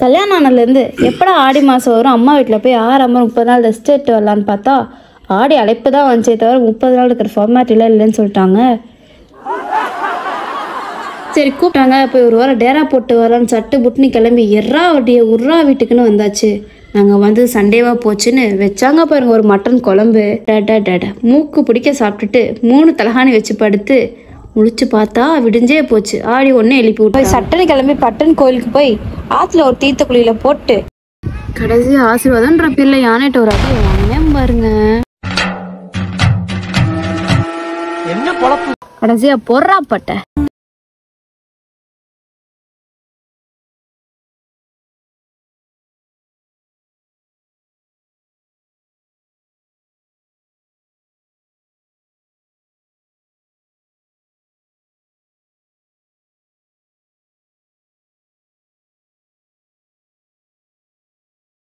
கல்யாணம் ஆனதுலேருந்து எப்படா ஆடி மாதம் வரும் அம்மா வீட்டில் போய் ஆறாமல் 30 நாள் ரெஸ்ட் எடுத்து வரலான்னு பார்த்தா ஆடி அழைப்பு தான் வந்துச்சே தவிர 30 நாள் இருக்கிற ஃபார்மேட்டிலாம் இல்லைன்னு சொல்லிட்டாங்க. சரி கூப்பிட்டாங்க, போய் ஒரு வாரம் டேரா போட்டு வரலான்னு சட்டு புட்னி கிளம்பி உர்ரா வீட்டுக்குன்னு வந்தாச்சு. நாங்கள் வந்து சண்டேவாக போச்சுன்னு வச்சாங்க பாருங்க ஒரு மட்டன் குழம்பு. டட மூக்கு பிடிக்க சாப்பிட்டுட்டு 3 தலகாணி வச்சு படுத்து முழிச்சு பார்த்தா விடிஞ்சே போச்சு. ஆடி ஒன்று எழுப்பி விட்டு சட்டனை கிளம்பி பட்டன் கோயிலுக்கு போய் ஆற்றுல ஒரு தீர்த்த குழியில் போட்டு கடைசி ஆசீர்வாதம்ன்ற பேர்ல யானைட்டு ஒரு அடி வாங்கினேன் பாருங்க. கடைசியா பொறாப்பட்ட